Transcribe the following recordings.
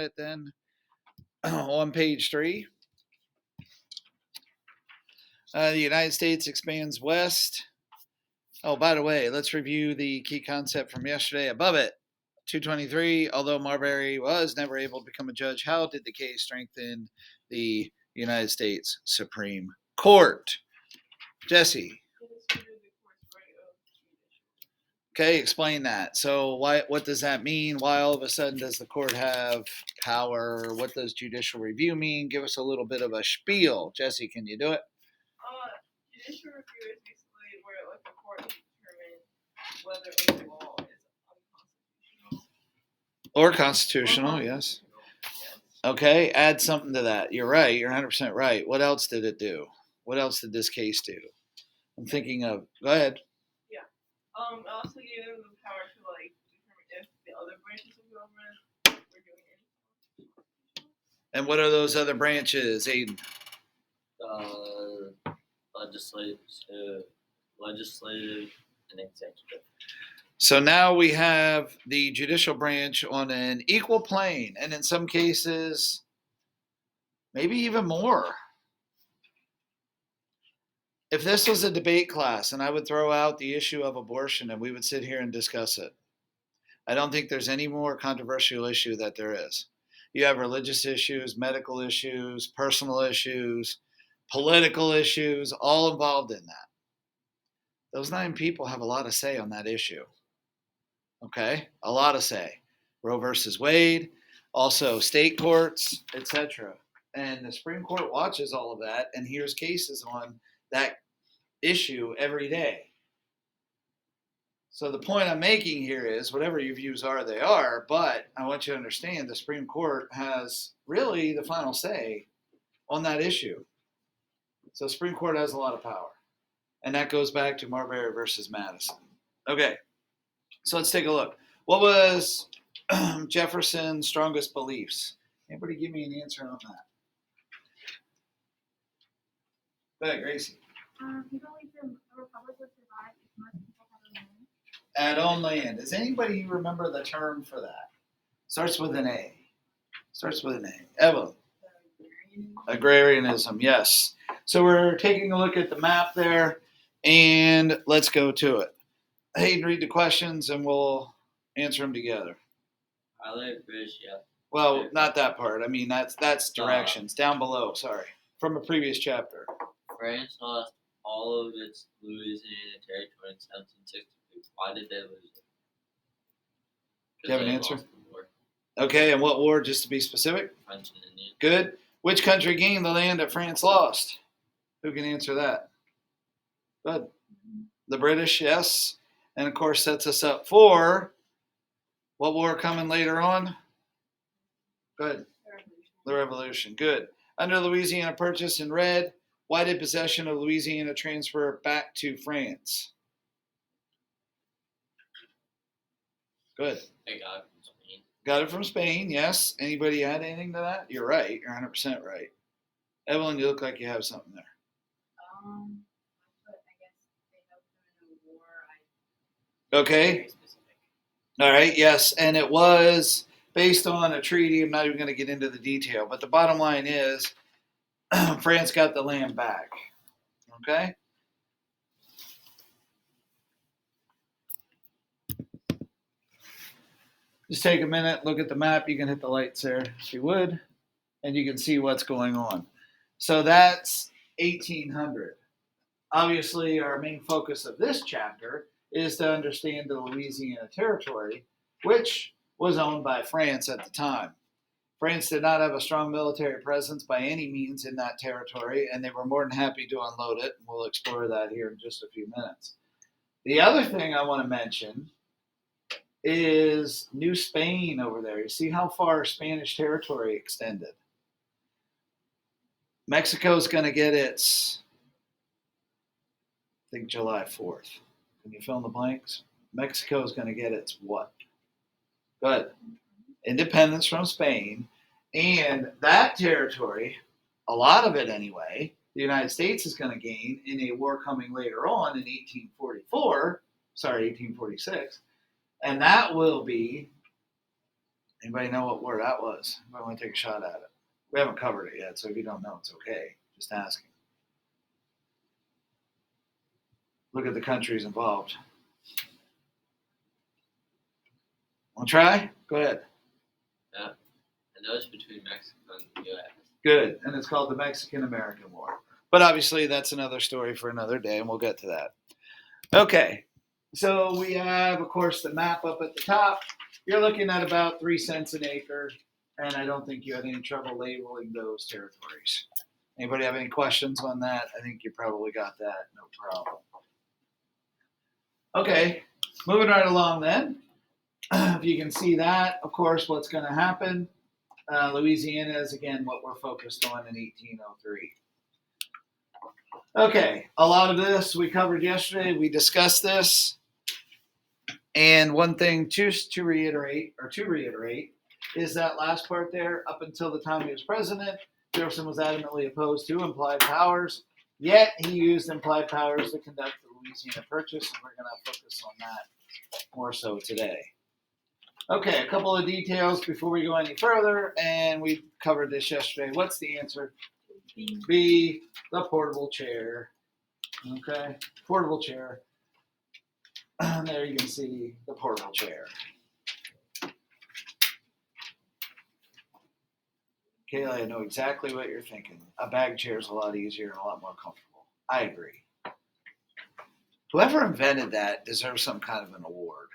it then on page 3. The United States expands west. Oh, by the way, let's review the key concept from yesterday. Above it, 223. Although Marbury was never able to become a judge, how did the case strengthen the United States Supreme Court? Jesse. Okay, explain that. So, what does that mean? Why all of a sudden does the court have power? What does judicial review mean? Give us a little bit of a spiel. Jesse, can you do it? Judicial review is basically where the court determine whether a law is unconstitutional. Or constitutional, yes. Okay, add something to that. You're right. You're 100% right. What else did it do? What else did this case do? I'm thinking of. Go ahead. Yeah. It also gave them the power to determine if the other branches of government were doing anything. And what are those other branches, Aiden? Legislative, and executive. So now we have the judicial branch on an equal plane, and in some cases, maybe even more. If this was a debate class and I would throw out the issue of abortion and we would sit here and discuss it, I don't think there's any more controversial issue that there is. You have religious issues, medical issues, personal issues, political issues, all involved in that. Those 9 people have a lot of say on that issue. Okay? A lot of say. Roe versus Wade, also state courts, etc. And the Supreme Court watches all of that and hears cases on that issue every day. So the point I'm making here is whatever your views are, they are, but I want you to understand the Supreme Court has really the final say on that issue. So the Supreme Court has a lot of power. And that goes back to Marbury versus Madison. Okay, so let's take a look. What was Jefferson's strongest beliefs? Anybody give me an answer on that? Go ahead, Gracie. He believes the republic would survive if most people Had had land. on land. Does anybody remember the term for that? Starts with an A. Evelyn. Agrarianism, yes. So we're taking a look at the map there, and let's go to it. Hayden, read the questions, and we'll answer them together. Highlight British, yeah. Well, not that part. I mean, that's directions. Down below, sorry. From a previous chapter. France lost all of its Louisiana territory in 1763. Why did they lose it? Do you have an answer? Okay, and what war, just to be specific? French and Indian. Good. Which country gained the land that France lost? Who can answer that? Good. The British, yes. And of course, sets us up for what war coming later on? Good. The Revolution. Good. Under Louisiana Purchase in red, why did possession of Louisiana transfer back to France? Good. They got it from Spain. Got it from Spain, yes. Anybody add anything to that? You're right. You're 100% right. Evelyn, you look like you have something there. But I guess they helped them in a war. Okay. Very specific. All right, yes. And it was based on a treaty. I'm not even going to get into the detail. But the bottom line is France got the land back. Okay? Just take a minute, look at the map. You can hit the lights there if you would, and you can see what's going on. So that's 1800. Obviously, our main focus of this chapter is to understand the Louisiana Territory, which was owned by France at the time. France did not have a strong military presence by any means in that territory, and they were more than happy to unload it. We'll explore that here in just a few minutes. The other thing I want to mention is New Spain over there. You see how far Spanish territory extended. Mexico's going to get its, I think, July 4th. Can you fill in the blanks? Mexico's going to get its what? Good. Independence from Spain. And that territory, a lot of it anyway, the United States is going to gain in a war coming later on in 1846. And that will be Anybody know where that was? Anybody want to take a shot at it? We haven't covered it yet, so if you don't know, it's okay. Just asking. Look at the countries involved. Want to try? Go ahead. I know it's between Mexico and the U.S. Good. And it's called the Mexican-American War. But obviously, that's another story for another day, and we'll get to that. Okay. So we have, of course, the map up at the top. You're looking at about 3 cents an acre, and I don't think you had any trouble labeling those territories. Anybody have any questions on that? I think you probably got that. No problem. Okay. Moving right along then. If you can see that, of course, what's going to happen. Louisiana is, again, what we're focused on in 1803. Okay, a lot of this we covered yesterday. We discussed this. And one thing to reiterate is that last part there, up until the time he was president, Jefferson was adamantly opposed to implied powers, yet he used implied powers to conduct the Louisiana Purchase, and we're going to focus on that more so today. Okay, a couple of details before we go any further, and we covered this yesterday. What's the answer? B, the portable chair. Okay, portable chair. There you can see the portable chair. Kayla, I know exactly what you're thinking. A bag chair is a lot easier and a lot more comfortable. I agree. Whoever invented that deserves some kind of an award.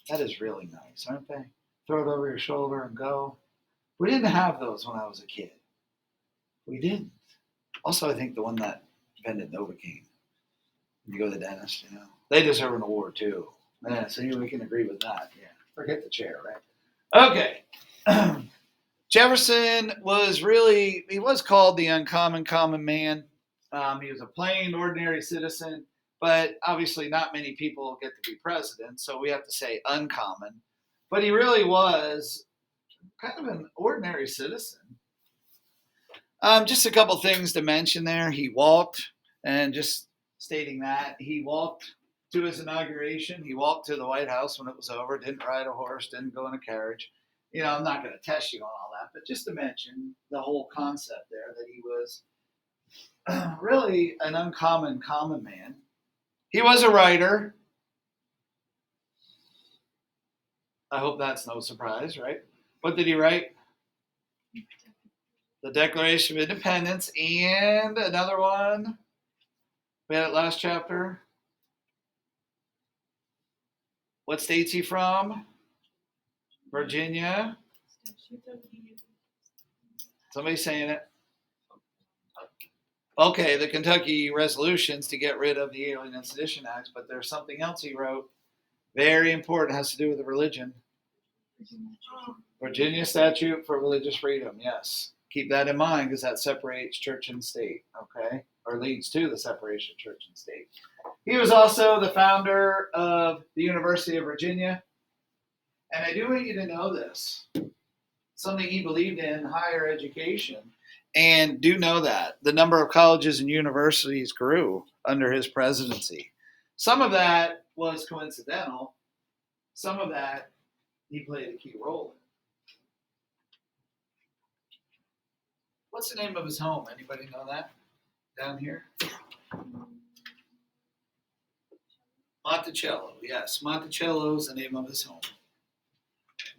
That is really nice, aren't they? Throw it over your shoulder and go. We didn't have those when I was a kid. We didn't. Also, I think the one that invented Novocaine. You go to the dentist, you know. They deserve an award too. Yeah, so we can agree with that. Yeah. Forget the chair, right? Okay. Jefferson was called the uncommon common man. He was a plain, ordinary citizen, but obviously not many people get to be president, so we have to say uncommon. But he really was kind of an ordinary citizen. Just a couple things to mention there. He walked, and just stating that, he walked to his inauguration. He walked to the White House when it was over, didn't ride a horse, didn't go in a carriage. You know, I'm not going to test you on all that, but just to mention the whole concept there that he was really an uncommon common man. He was a writer. I hope that's no surprise, right? What did he write? The Declaration of Independence, and another one. We had it last chapter. What state's he from? Virginia. Somebody's saying it. Okay, the Kentucky resolutions to get rid of the Alien and Sedition Acts, but there's something else he wrote. Very important, has to do with the religion. Virginia Statute for Religious Freedom, yes. Keep that in mind because that separates church and state, okay? Or leads to the separation of church and state. He was also the founder of the University of Virginia. And I do want you to know this. Something he believed in, higher education. And do know that the number of colleges and universities grew under his presidency. Some of that was coincidental. Some of that he played a key role in. What's the name of his home? Anybody know that? Down here? Monticello. Yes, Monticello is the name of his home.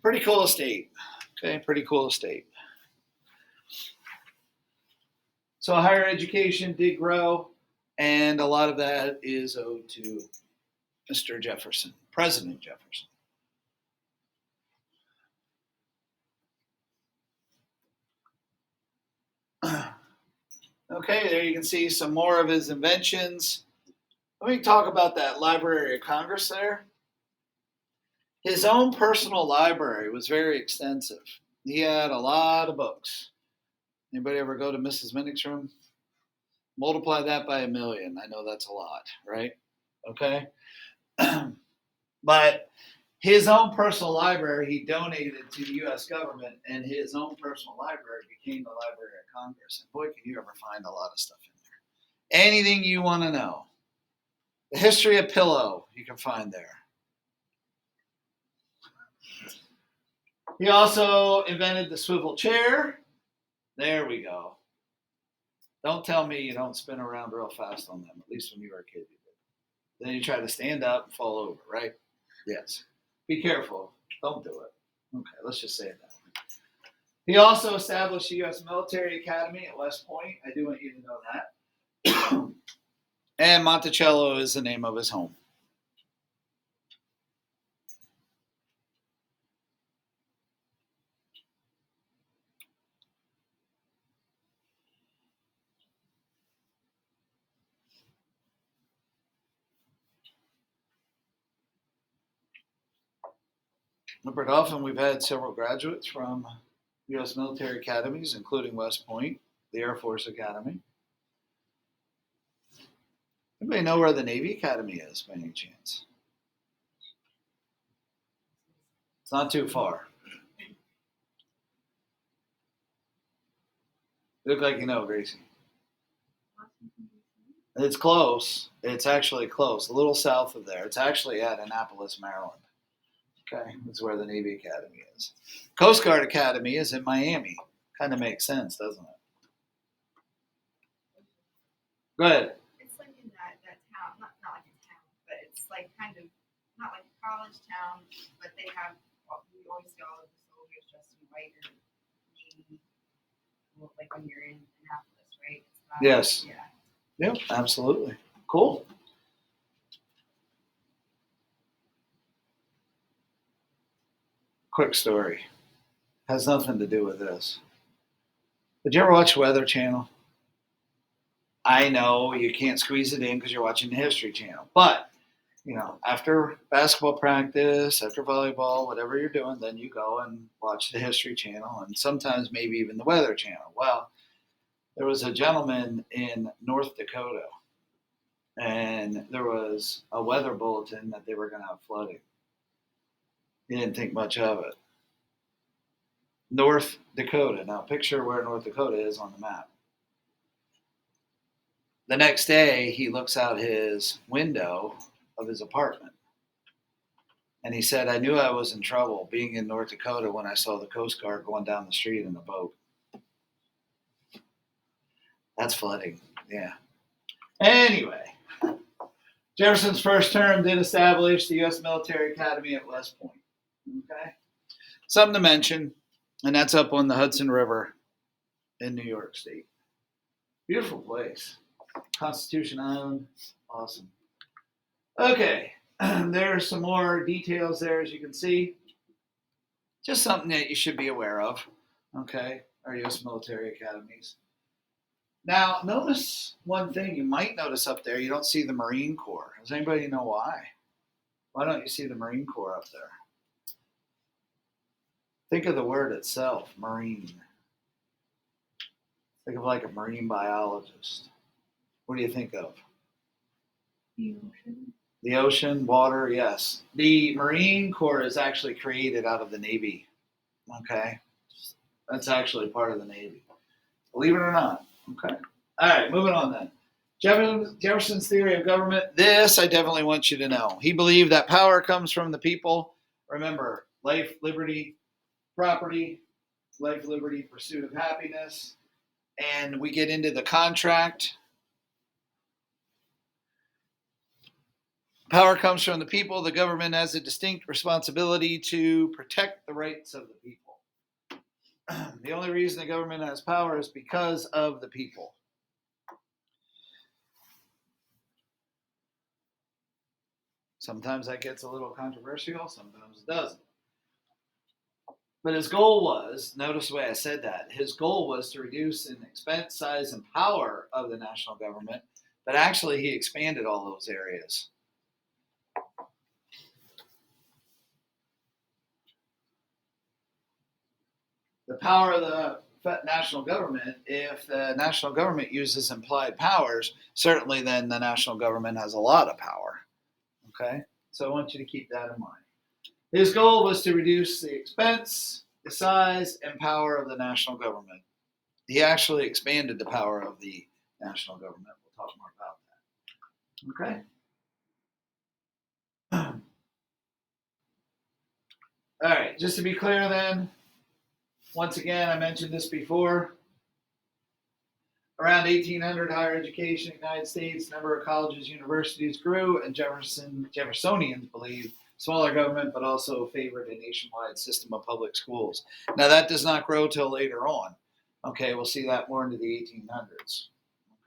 Pretty cool estate. Okay, pretty cool estate. So higher education did grow, and a lot of that is owed to Mr. Jefferson, President Jefferson. Okay, there you can see some more of his inventions. Let me talk about that Library of Congress there. His own personal library was very extensive. He had a lot of books. Anybody ever go to Mrs. Minnick's room? Multiply that by 1,000,000. I know that's a lot, right? Okay. But his own personal library, he donated to the U.S. government, and his own personal library became the Library of Congress. And boy, can you ever find a lot of stuff in there. Anything you want to know. The history of pillow you can find there. He also invented the swivel chair. There we go. Don't tell me you don't spin around real fast on them, at least when you were a kid you did. Then you try to stand up and fall over, right? Yes. Be careful. Don't do it. Okay, let's just say that. He also established the U.S. Military Academy at West Point. I do want you to know that. And Monticello is the name of his home. Number often, we've had several graduates from U.S. military academies, including West Point, the Air Force Academy. Anybody know where the Navy Academy is by any chance? It's not too far. You look like you know, Gracie. Washington, D.C. It's close. It's actually close, a little south of there. It's actually at Annapolis, Maryland. Okay, that's where the Navy Academy is. Coast Guard Academy is in Miami. Kind of makes sense, doesn't it? Go ahead. It's like in that town, not like a town, but it's like kind of not like a college town, but they have we always see all of the soldiers dressed in white or navy, like when you're in Annapolis, right? It's not, Yes. Yeah. Yep, absolutely. Cool. Quick story. Has nothing to do with this. Did you ever watch Weather Channel? I know you can't squeeze it in because you're watching the History Channel, but you know, after basketball practice, after volleyball, whatever you're doing, then you go and watch the History Channel and sometimes maybe even the Weather Channel. Well, there was a gentleman in North Dakota, and there was a weather bulletin that they were going to have flooding. He didn't think much of it. North Dakota. Now, picture where North Dakota is on the map. The next day, he looks out his window of his apartment. And he said, I knew I was in trouble being in North Dakota when I saw the Coast Guard going down the street in a boat. That's flooding. Yeah. Anyway, Jefferson's first term did establish the U.S. Military Academy at West Point. Okay. Something to mention, and that's up on the Hudson River in New York State. Beautiful place. Constitution Island. Awesome. Okay. There's some more details there, as you can see. Just something that you should be aware of. Okay. Our U.S. military academies. Now, notice one thing you might notice up there. You don't see the Marine Corps. Does anybody know why? Why don't you see the Marine Corps up there? Think of the word itself, Marine. Think of like a marine biologist. What do you think of? The ocean. The ocean, water, yes. The Marine Corps is actually created out of the Navy. Okay? That's actually part of the Navy. Believe it or not. Okay. All right, moving on then. Jefferson's theory of government. This I definitely want you to know. He believed that power comes from the people. Remember, life, liberty, property, life, liberty, pursuit of happiness. And we get into the contract. Power comes from the people. The government has a distinct responsibility to protect the rights of the people. The only reason the government has power is because of the people. Sometimes that gets a little controversial, sometimes it doesn't. But his goal was, notice the way I said that, his goal was to reduce in expense, size, and power of the national government, but actually he expanded all those areas. The power of the national government, if the national government uses implied powers, certainly then the national government has a lot of power. Okay? So I want you to keep that in mind. His goal was to reduce the expense, the size, and power of the national government. He actually expanded the power of the national government. We'll talk more about that. Okay? All right, just to be clear then, once again, I mentioned this before. Around 1800, higher education in the United States, number of colleges, universities grew, and Jeffersonians believed smaller government, but also favored a nationwide system of public schools. Now, that does not grow till later on. Okay, we'll see that more into the 1800s.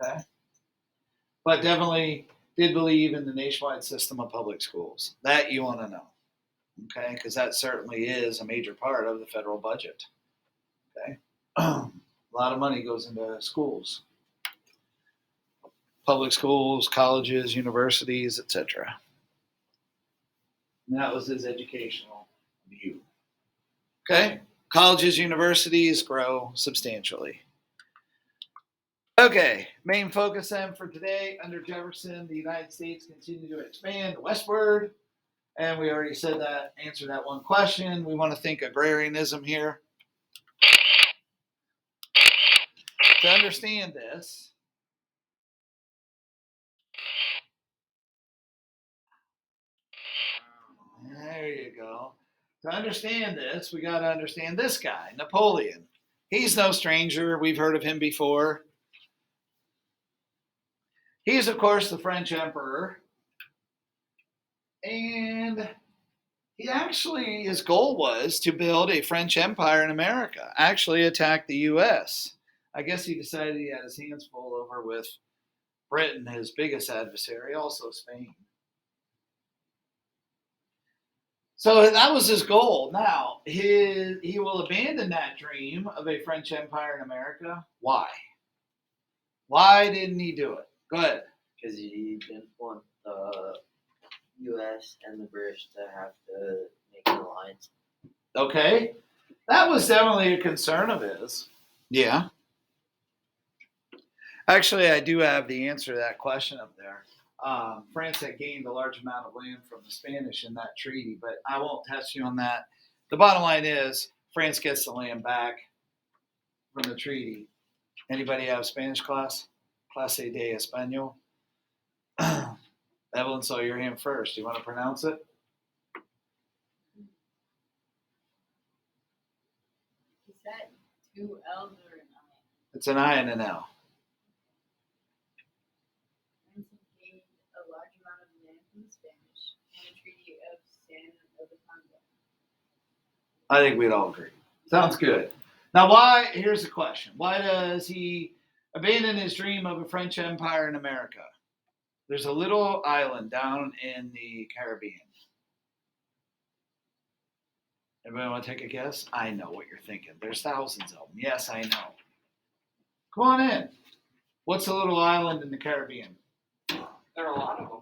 Okay, but definitely did believe in the nationwide system of public schools. That you want to know. Okay, because that certainly is a major part of the federal budget. Okay. A lot of money goes into schools, public schools, colleges, universities, etc. And that was his educational view. Okay, colleges, universities grow substantially. Okay, main focus then for today under Jefferson, the United States continued to expand westward. And we already said that, answered that one question. We want to think agrarianism here. To understand this, there you go. To understand this, we got to understand this guy, Napoleon. He's no stranger. We've heard of him before. He's, of course, the French emperor. And he actually, his goal was to build a French empire in America, actually attack the U.S. I guess he decided he had his hands full over with Britain, his biggest adversary, also Spain. So that was his goal. Now, he will abandon that dream of a French empire in America. Why? Why didn't he do it? Go ahead. Because he didn't want the U.S. and the British to have to make an alliance. Okay. That was definitely a concern of his. Yeah. Actually, I do have the answer to that question up there. France had gained a large amount of land from the Spanish in that treaty, but I won't test you on that. The bottom line is France gets the land back from the treaty. Anybody have Spanish class? Clase de Español? Evelyn saw your hand first. Do you want to pronounce it? Is that 2 L's or an I? It's an I and an L. France gained a large amount of land from the Spanish in the Treaty of San Ildefonso. I think we'd all agree. Sounds good. Now, why? Here's the question. Why does he abandon his dream of a French empire in America? There's a little island down in the Caribbean. Everybody want to take a guess? I know what you're thinking. There's thousands of them. Yes, I know. Come on in. What's a little island in the Caribbean? There are a lot of them.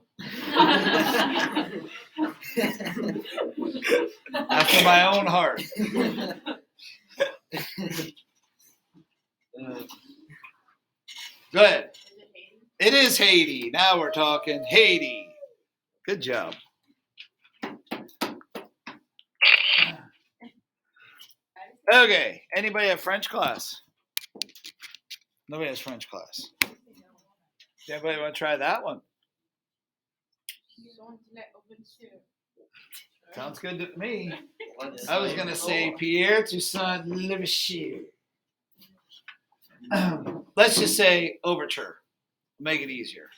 After my own heart. Go ahead. Is it Haiti? It is Haiti. Now we're talking Haiti. Good job. Okay. Anybody have French class? Nobody has French class. Anybody want to try that one? Sounds good to me. I was going to say Pierre Toussaint Louverture. Let's just say overture. Make it easier.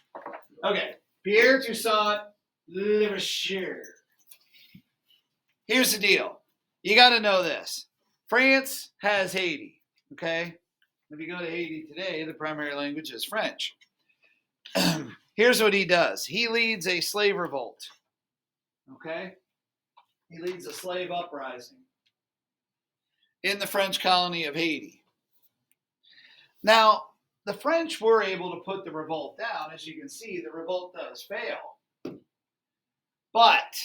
Okay. Pierre Toussaint Louverture. Here's the deal. You got to know this. France has Haiti. Okay. If you go to Haiti today, the primary language is French. Here's what he does. He leads a slave revolt. Okay. He leads a slave uprising in the French colony of Haiti. Now, the French were able to put the revolt down. As you can see, the revolt does fail. But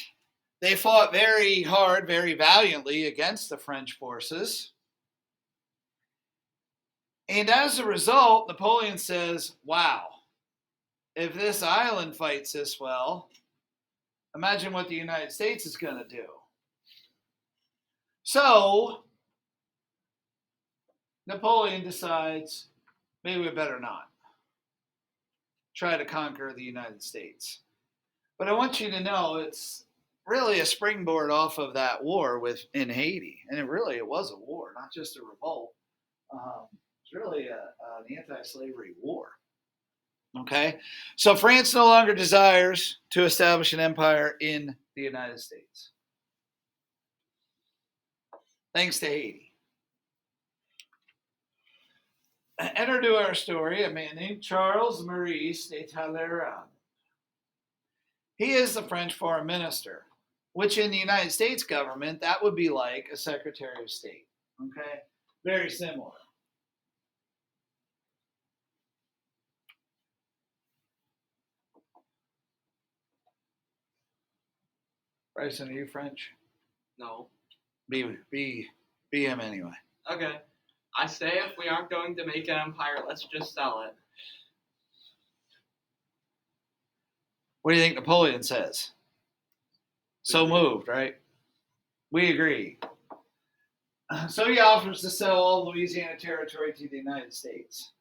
they fought very hard, very valiantly against the French forces. And as a result, Napoleon says, wow, if this island fights this well, imagine what the United States is going to do. So, Napoleon decides, maybe we better not try to conquer the United States. But I want you to know it's really a springboard off of that war in Haiti, and it was a war, not just a revolt. It's really an anti-slavery war. Okay, so France no longer desires to establish an empire in the United States, thanks to Haiti. Enter to our story a man named Charles Maurice de Talleyrand. He is the French foreign minister, which in the United States government, that would be like a Secretary of State. Okay, very similar. Bryson, are you French? No. Be him anyway. Okay. I say if we aren't going to make an empire, let's just sell it. What do you think Napoleon says? So moved, right? We agree. So he offers to sell all Louisiana territory to the United States.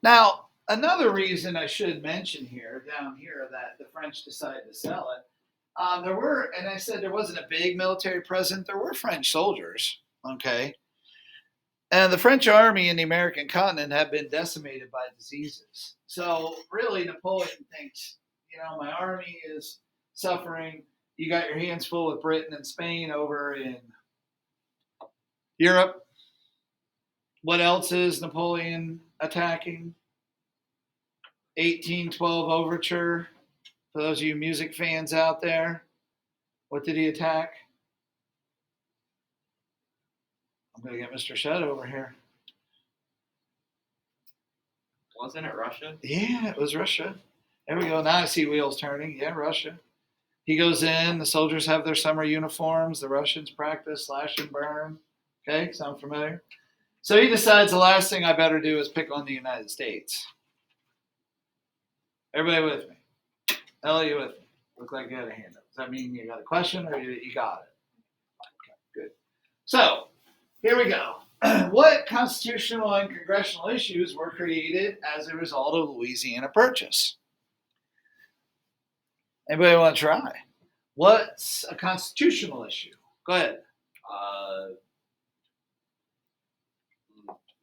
Now, another reason I should mention here, down here, that the French decided to sell it, there were, and I said there wasn't a big military presence, there were French soldiers, okay? And the French army in the American continent have been decimated by diseases. So really, Napoleon thinks, my army is suffering. You got your hands full with Britain and Spain over in Europe. What else is Napoleon attacking? 1812 Overture. For those of you music fans out there, what did he attack? I'm going to get Mr. Shed over here. Wasn't it Russia? Yeah, it was Russia. There we go. Now I see wheels turning. Yeah, Russia. He goes in. The soldiers have their summer uniforms. The Russians practice slash and burn. Okay, sound familiar? So he decides the last thing I better do is pick on the United States. Everybody with me? Ellie, you with me? Look like you had a hand up. Does that mean you got a question or you got it? Okay, good. So here we go. What constitutional and congressional issues were created as a result of the Louisiana Purchase? Anybody want to try? What's a constitutional issue? Go ahead.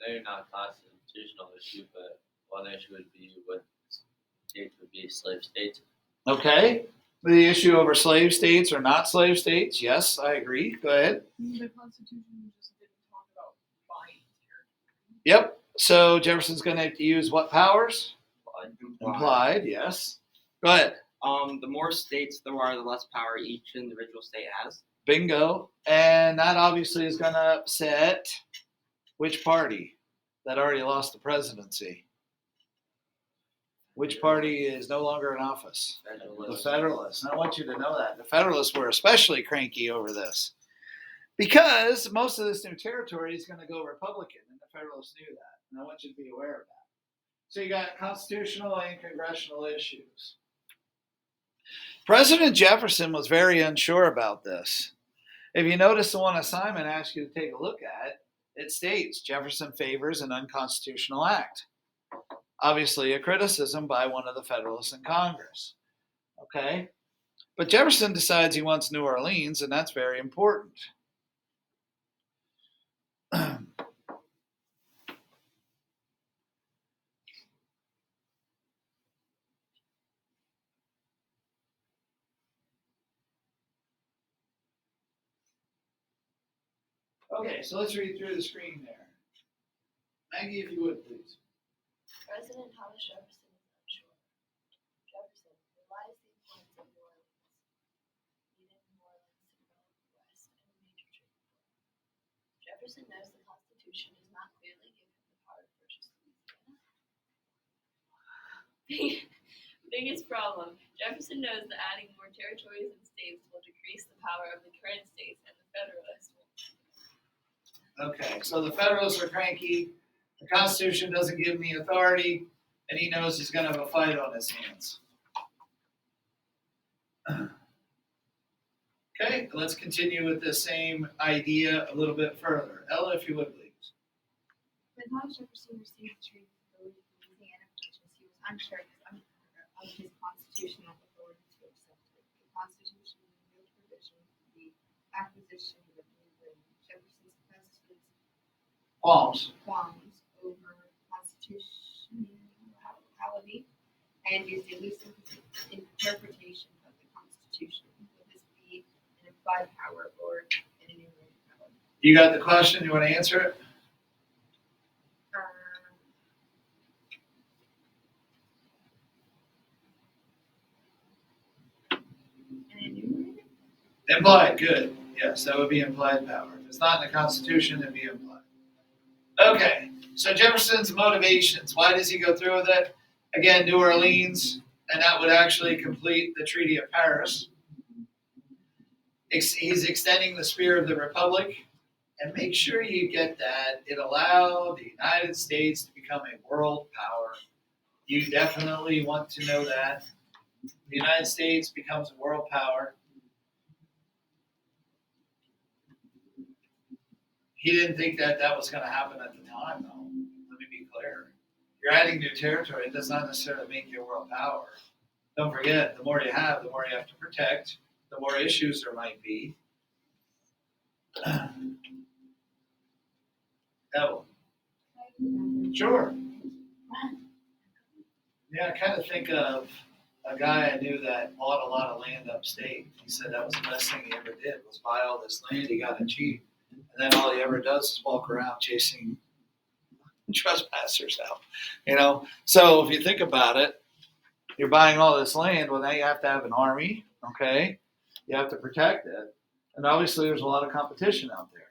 Maybe not a constitutional issue, but one issue would be what states would be slave states. Okay. The issue over slave states or not slave states? Yes, I agree. Go ahead. The Constitution just didn't talk about buying territory. Yep. So Jefferson's going to have to use what powers? But Implied, yes. Go ahead. The more states there are, the less power each individual state has. Bingo. And that obviously is going to upset which party that already lost the presidency? Which party is no longer in office? The Federalists. And I want you to know that. The Federalists were especially cranky over this because most of this new territory is going to go Republican, and the Federalists knew that. And I want you to be aware of that. So you got constitutional and congressional issues. President Jefferson was very unsure about this. If you notice the one assignment asked you to take a look at, it states Jefferson favors an unconstitutional act. Obviously a criticism by one of the Federalists in Congress. Okay? But Jefferson decides he wants New Orleans, and that's very important. Okay, so let's read through the screen there. Maggie, if you would, please. President Thomas Jefferson is unsure. Jefferson realized the importance of New Orleans. Needed New Orleans to develop the West and a major trade port. Jefferson knows the Constitution does not clearly give him the power to purchase Louisiana. Biggest problem. Jefferson knows that adding more territories and states will decrease the power of the current states and the Federalists will. Okay, so the Federalists are cranky. The Constitution doesn't give him the authority, and he knows he's going to have a fight on his hands. Okay, let's continue with the same idea a little bit further. Ella, if you would, please. When Thomas Jefferson received the treaty for the Louisiana Purchase, he was unsure of his constitutional authority to accept it. The Constitution in no provision for the acquisition of New England, Jefferson's President's Qualms. qualms over constitutionality and his elusive interpretation of the Constitution. Will this be an implied power or an enumerated power? You got the question? You want to answer it? An enumerated? Implied. Good. Yes, that would be implied power. If it's not in the Constitution, it'd be implied. Okay. So Jefferson's motivations. Why does he go through with it? Again, New Orleans, and that would actually complete the Treaty of Paris. He's extending the spirit of the Republic. And make sure you get that. It allowed the United States to become a world power. You definitely want to know that. The United States becomes a world power. He didn't think that that was going to happen at the time, though. Let me be clear. You're adding new territory. It does not necessarily make you a world power. Don't forget, the more you have, the more you have to protect, the more issues there might be. Oh, sure. Yeah, I kind of think of a guy I knew that bought a lot of land upstate. He said that was the best thing he ever did was buy all this land. He got it cheap. And then all he ever does is walk around chasing trespassers out. You know? So if you think about it, you're buying all this land. Well, now you have to have an army, okay? You have to protect it. And obviously there's a lot of competition out there.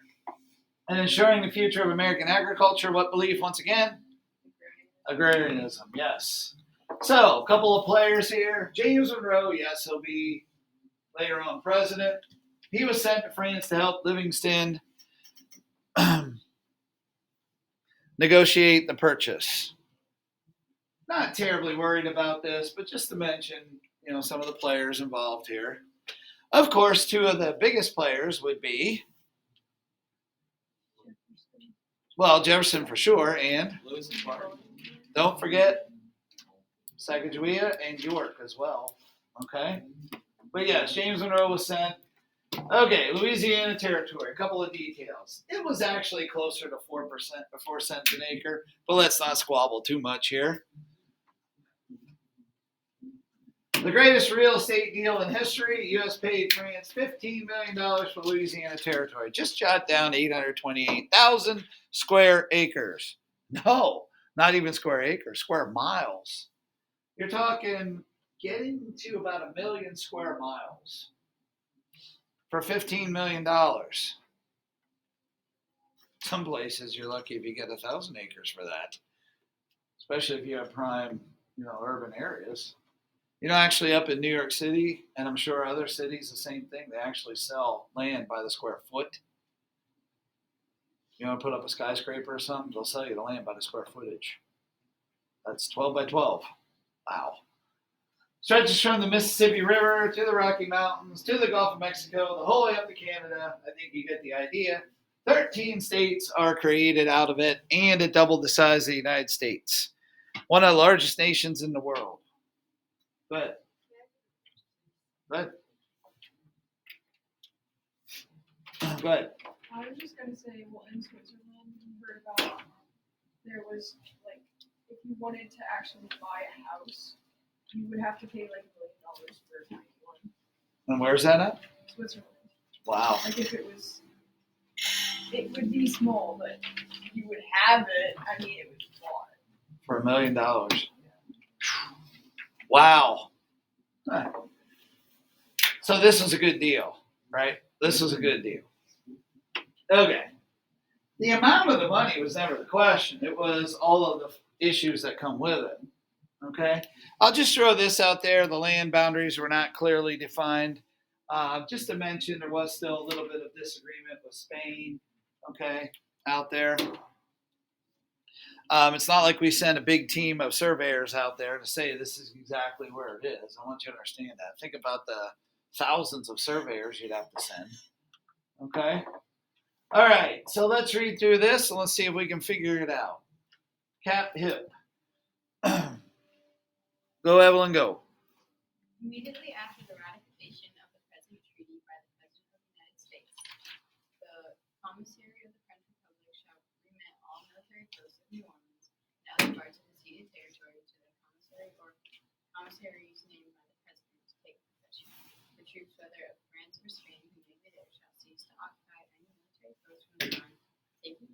And ensuring the future of American agriculture, what belief once again? Agrarianism, yes. So, a couple of players here. James Monroe, yes, he'll be later on president. He was sent to France to help Livingston negotiate the purchase. Not terribly worried about this, but just to mention, you know, some of the players involved here. Of course, two of the biggest players would be, well, Jefferson for sure, and Lewis and Clark. don't forget Sacagawea and York as well. Okay? But yes, James Monroe was sent. Okay, Louisiana Territory, a couple of details. It was actually closer to 4 cents an acre, but let's not squabble too much here. The greatest real estate deal in history, U.S. paid France $15 million for Louisiana Territory. Just jot down 828,000 square acres. No, not even square acres, square miles. You're talking getting to about 1 million square miles for $15 million. Some places you're lucky if you get 1,000 acres for that, especially if you have prime, urban areas. Actually up in New York City, and I'm sure other cities, the same thing. They actually sell land by the square foot. You want to put up a skyscraper or something, they'll sell you the land by the square footage. That's 12 by 12. Wow. Stretches from the Mississippi River to the Rocky Mountains to the Gulf of Mexico, the whole way up to Canada. I think you get the idea. 13 states are created out of it, and it doubled the size of the United States. One of the largest nations in the world. But Go ahead. I was just gonna say, well, in Switzerland, we heard about there was like, if you wanted to actually buy a house, you would have to pay like $1 million for a tiny one. And where's that at? Switzerland. Wow. Like if it would be small, but you would have it. I mean, it would be bought. For $1 million. Wow. Huh. So this was a good deal, right? This was a good deal. Okay. The amount of the money was never the question. It was all of the issues that come with it. Okay. I'll just throw this out there. The land boundaries were not clearly defined. Just to mention, there was still a little bit of disagreement with Spain, okay, out there. It's not like we send a big team of surveyors out there to say this is exactly where it is. I want you to understand that. Think about the thousands of surveyors you'd have to send. Okay? All right, so let's read through this and let's see if we can figure it out. Cap hip. Go Go, Evelyn, go. Immediately after the ratification of the present treaty by the President of the United States, the commissary of the French Republic shall remit all military posts of New Orleans and other parts of the ceded territory to the commissary or commissaries named by the President to take possession. The troops, whether of France or Spain, who may be there, shall cease to occupy any military post from the time taking